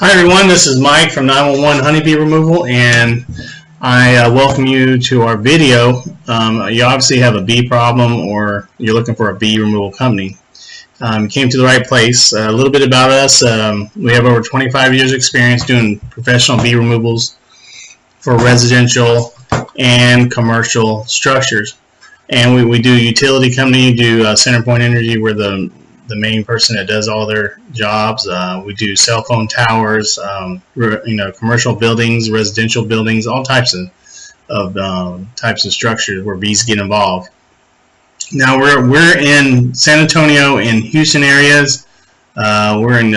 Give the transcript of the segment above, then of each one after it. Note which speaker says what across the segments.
Speaker 1: Hi everyone, this is Mike from 911 Honeybee Removal, and I welcome you to our video. You obviously have a bee problem or you're looking for a bee removal company. You came to the right place. A little bit about us. We have over 25 years experience doing professional bee removals for residential and commercial structures. And we do utility company, do CenterPoint Energy. We're the main person that does all their jobs. We do cell phone towers, commercial buildings, residential buildings, all types of structures where bees get involved. Now we're in San Antonio and Houston areas. We're in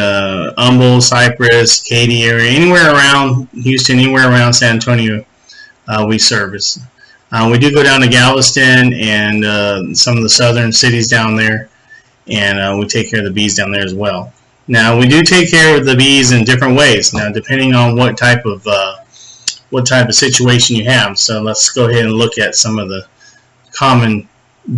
Speaker 1: Humble, Cypress, Katy area, anywhere around Houston, anywhere around San Antonio, we service. We do go down to Galveston and some of the southern cities down there, and we take care of the bees down there as well. Now we do take care of the bees in different ways. Now depending on what type of situation you have. So let's go ahead and look at some of the common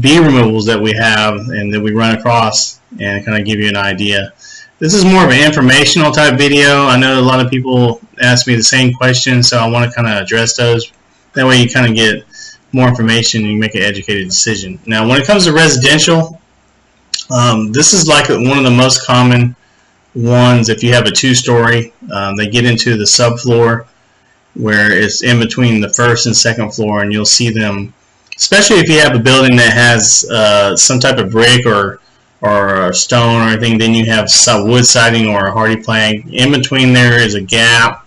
Speaker 1: bee removals that we have and that we run across, and kind of give you an idea. This is more of an informational type video. I know a lot of people ask me the same questions, so I want to kind of address those. That way you kind of get more information and you make an educated decision. Now when it comes to residential, this is like one of the most common ones. If you have a two-story, they get into the subfloor where it's in between the first and second floor, and you'll see them, especially if you have a building that has some type of brick or stone or anything. Then you have some wood siding or a hardy plank. In between there is a gap,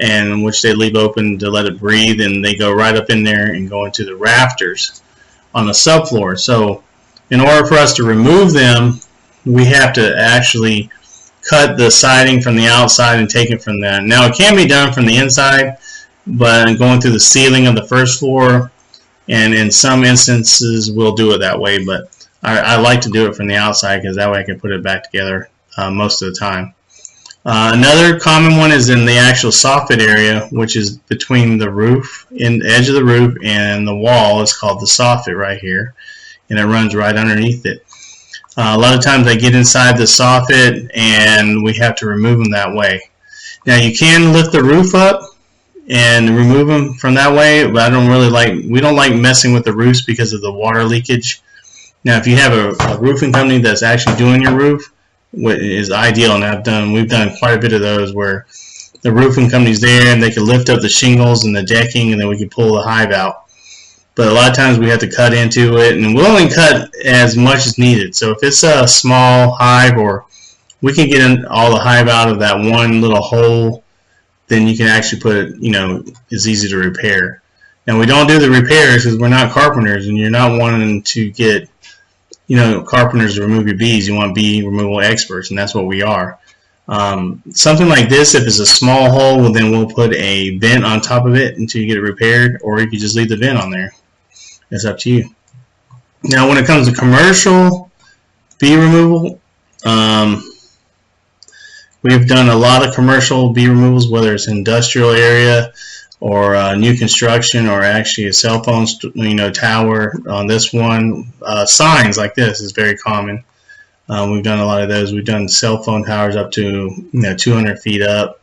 Speaker 1: and which they leave open to let it breathe, and they go right up in there and go into the rafters on the subfloor. So in order for us to remove them, we have to actually cut the siding from the outside and take it from that. Now it can be done from the inside, but going through the ceiling of the first floor, and in some instances we'll do it that way, but I like to do it from the outside because that way I can put it back together most of the time. Another common one is in the actual soffit area, which is between the roof, in the edge of the roof and the wall. It's called the soffit right here, and it runs right underneath it. A lot of times they get inside the soffit and we have to remove them that way. Now you can lift the roof up and remove them from that way, but we don't like messing with the roofs because of the water leakage. Now if you have a roofing company that's actually doing your roof, what is ideal, and we've done quite a bit of those where the roofing company's there and they can lift up the shingles and the decking, and then we can pull the hive out. But a lot of times we have to cut into it, and we'll only cut as much as needed. So if it's a small hive, or we can get all the hive out of that one little hole, then you can actually put it, it's easy to repair. Now we don't do the repairs because we're not carpenters, and you're not wanting to get, carpenters to remove your bees. You want bee removal experts, and that's what we are. Something like this, if it's a small hole, well, then we'll put a vent on top of it until you get it repaired, or you can just leave the vent on there. It's up to you. Now when it comes to commercial bee removal, we've done a lot of commercial bee removals, whether it's industrial area or new construction, or actually a cell phone tower. On this one, signs like this is very common. We've done a lot of those. We've done cell phone towers up to 200 feet up.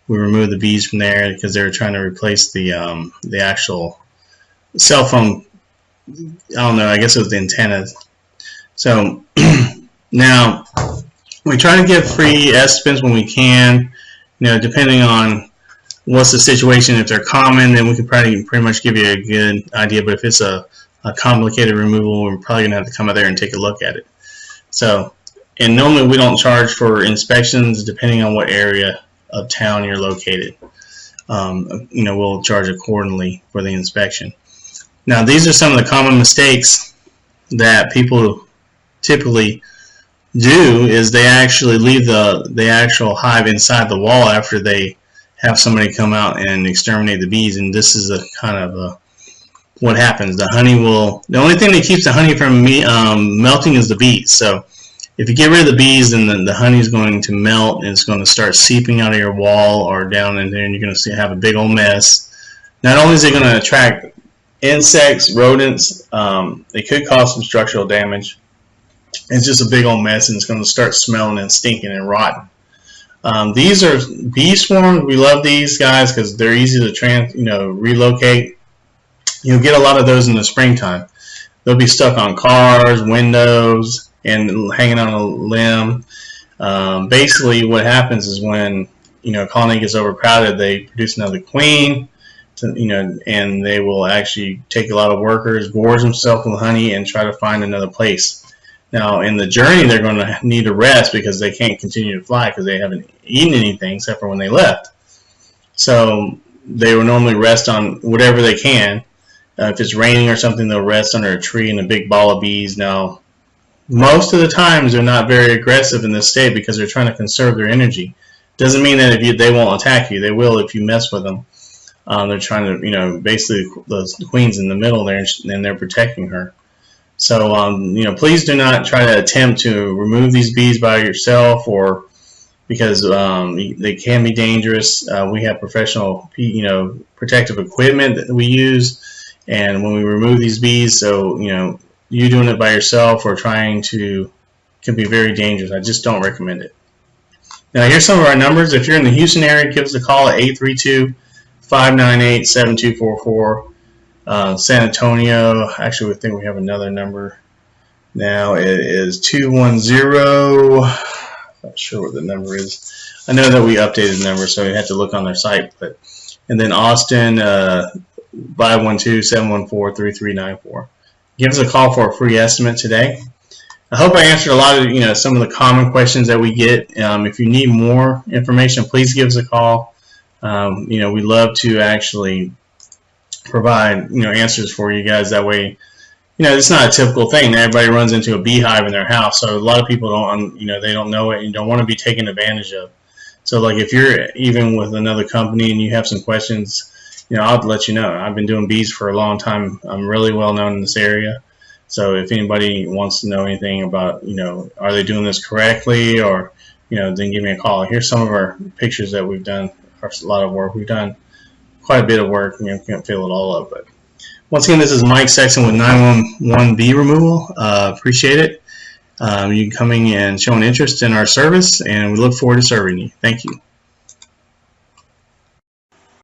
Speaker 1: We removed the bees from there because they were trying to replace the actual cell phone. I don't know, I guess it was the antennas. So now we try to get free estimates when we can, depending on what's the situation. If they're common, then we can pretty much give you a good idea, but if it's a complicated removal, we're probably going to have to come out there and take a look at it. So, and normally we don't charge for inspections depending on what area of town you're located. We'll charge accordingly for the inspection. Now these are some of the common mistakes that people typically do, is they actually leave the actual hive inside the wall after they have somebody come out and exterminate the bees, and this is a kind of what happens. The only thing that keeps the honey from melting is the bees. So if you get rid of the bees, then the honey is going to melt, and it's going to start seeping out of your wall or down in there, and you're going to have a big old mess. Not only is it going to attract insects, rodents, it could cause some structural damage. It's just a big old mess, and it's going to start smelling and stinking and rotten. These are bee swarms. We love these guys because they're easy to relocate. You'll get a lot of those in the springtime. They'll be stuck on cars, windows, and hanging on a limb. Basically, what happens is when a colony gets overcrowded, they produce another queen, and they will actually take a lot of workers, gorge themselves with honey, and try to find another place. Now, in the journey, they're going to need to rest because they can't continue to fly because they haven't eaten anything except for when they left. So they will normally rest on whatever they can. If it's raining or something, they'll rest under a tree in a big ball of bees. Now, most of the times they're not very aggressive in this state because they're trying to conserve their energy. Doesn't mean that they won't attack you. They will if you mess with them. They're trying to, basically the queen's in the middle there, and they're protecting her. So, please do not try to attempt to remove these bees by yourself, or because they can be dangerous. We have professional, protective equipment that we use, and when we remove these bees, so you doing it by yourself or trying to can be very dangerous. I just don't recommend it. Now, here's some of our numbers. If you're in the Houston area, give us a call at 832-598-7244. San Antonio, actually, we think we have another number now. It is 210. Not sure what the number is. I know that we updated the number, so you have to look on their site. And then Austin, 512-714-3394. Give us a call for a free estimate today. I hope I answered a lot of some of the common questions that we get. If you need more information, please give us a call. We love to actually provide answers for you guys. That way, it's not a typical thing. Everybody runs into a beehive in their house, so a lot of people don't they don't know it and don't want to be taken advantage of. So like if you're even with another company and you have some questions, I'll let you know. I've been doing bees for a long time. I'm really well known in this area. So if anybody wants to know anything about, are they doing this correctly, or, then give me a call. Here's some of our pictures that we've done. A lot of work. We've done quite a bit of work. Can't fill it all up. But once again, this is Mike Sexton with 911 Bee Removal. Appreciate it. You coming and showing interest in our service, and we look forward to serving you. Thank you.